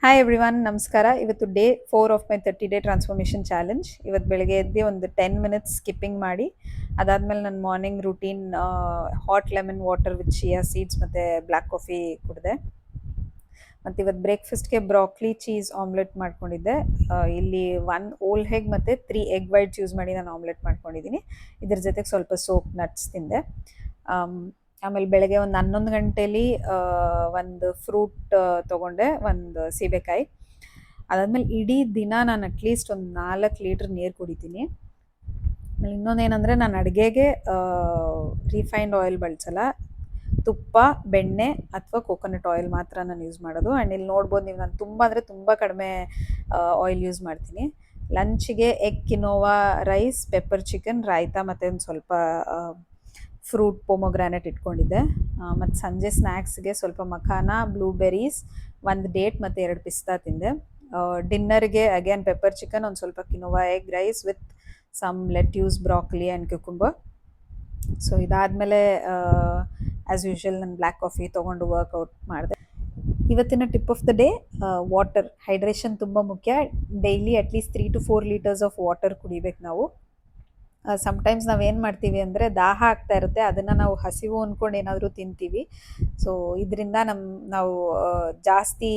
Hi everyone, ನಮಸ್ಕಾರ. ಇವತ್ತು day 4 of my 30 day transformation challenge. ಇವತ್ತು ಬೆಳಗ್ಗೆ ಎದ್ದು ಒಂದು 10 ಮಿನಿಟ್ಸ್ ಸ್ಕಿಪ್ಪಿಂಗ್ ಮಾಡಿ, ಅದಾದಮೇಲೆ ನನ್ನ morning routine hot lemon water with chia seeds ಮತ್ತು ಬ್ಲ್ಯಾಕ್ ಕಾಫಿ ಕುಡಿದೆ. ಮತ್ತು ಇವತ್ತು ಬ್ರೇಕ್ಫಾಸ್ಟ್ಗೆ ಬ್ರಾಕ್ಲಿ ಚೀಸ್ ಆಮ್ಲೆಟ್ ಮಾಡ್ಕೊಂಡಿದ್ದೆ. ಇಲ್ಲಿ 1 ಓಲ್ ಎಗ್ ಮತ್ತು 3 ಎಗ್ ವೈಟ್ಸ್ ಯೂಸ್ ಮಾಡಿ ನಾನು ಆಮ್ಲೆಟ್ ಮಾಡ್ಕೊಂಡಿದ್ದೀನಿ. ಇದ್ರ ಜೊತೆಗೆ ಸ್ವಲ್ಪ ಸೋಪ್ ನಟ್ಸ್ ತಿಂದೆ. ಆಮೇಲೆ ಬೆಳಗ್ಗೆ ಒಂದು 11 ಗಂಟೇಲಿ ಒಂದು ಫ್ರೂಟ್ ತೊಗೊಂಡೆ, ಒಂದು ಸೀಬೆಕಾಯಿ. ಅದಾದಮೇಲೆ ಇಡೀ ದಿನ ನಾನು ಅಟ್ಲೀಸ್ಟ್ ಒಂದು 4 ಲೀಟ್ರ್ ನೀರು ಕುಡಿತೀನಿ. ಆಮೇಲೆ ಇನ್ನೊಂದೇನೆಂದರೆ, ನಾನು ಅಡುಗೆಗೆ ರಿಫೈನ್ಡ್ ಆಯಿಲ್ ಬಳಸಲ್ಲ. ತುಪ್ಪ, ಬೆಣ್ಣೆ ಅಥವಾ ಕೋಕೋನಟ್ ಆಯಿಲ್ ಮಾತ್ರ ನಾನು ಯೂಸ್ ಮಾಡೋದು. ಆ್ಯಂಡ್ ಇಲ್ಲಿ ನೋಡ್ಬೋದು ನೀವು, ನಾನು ತುಂಬ ಅಂದರೆ ತುಂಬ ಕಡಿಮೆ ಆಯಿಲ್ ಯೂಸ್ ಮಾಡ್ತೀನಿ. ಲಂಚಿಗೆ egg quinoa rice, pepper chicken, raita ಮತ್ತು ಒಂದು ಸ್ವಲ್ಪ ಫ್ರೂಟ್ ಪೊಮೊಗ್ರಾನೆಟ್ ಇಟ್ಕೊಂಡಿದ್ದೆ. ಮತ್ತು ಸಂಜೆ ಸ್ನ್ಯಾಕ್ಸ್ಗೆ ಸ್ವಲ್ಪ ಮಖಾನ, ಬ್ಲೂಬೆರೀಸ್, ಒಂದು ಡೇಟ್ ಮತ್ತು 2 ಪಿಸ್ತಾ ತಿಂದೆ. ಡಿನ್ನರ್ಗೆ ಅಗೇನ್ ಪೆಪ್ಪರ್ ಚಿಕನ್, ಒಂದು ಸ್ವಲ್ಪ quinoa egg rice with some lettuce, broccoli and cucumber. So ಇದಾದಮೇಲೆ ಆ್ಯಸ್ ಯೂಶ್ವಲ್ ನಾನು ಬ್ಲ್ಯಾಕ್ ಕಾಫಿ ತೊಗೊಂಡು ವರ್ಕೌಟ್ ಮಾಡಿದೆ. ಇವತ್ತಿನ tip of the day, water hydration ತುಂಬ ಮುಖ್ಯ. Daily at least 3 to 4 litres of water ಕುಡಿಬೇಕು ನಾವು. ಸಮ್ಟೈಮ್ಸ್ ನಾವೇನು ಮಾಡ್ತೀವಿ ಅಂದರೆ, ದಾಹ ಆಗ್ತಾ ಇರುತ್ತೆ, ಅದನ್ನು ನಾವು ಹಸಿವು ಅಂದ್ಕೊಂಡು ಏನಾದರೂ ತಿಂತೀವಿ. ಸೊ ಇದರಿಂದ ನಾವು ಜಾಸ್ತಿ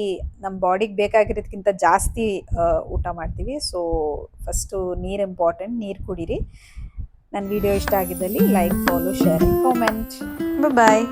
ನಮ್ಮ ಬಾಡಿಗೆ ಬೇಕಾಗಿರೋದಕ್ಕಿಂತ ಜಾಸ್ತಿ ಊಟ ಮಾಡ್ತೀವಿ. ಸೊ ಫಸ್ಟು ನೀರು ಇಂಪಾರ್ಟೆಂಟ್, ನೀರು ಕುಡೀರಿ. ನನ್ನ ವಿಡಿಯೋ ಇಷ್ಟ ಆಗಿದ್ದಲ್ಲಿ like, follow, share and comment. Bye.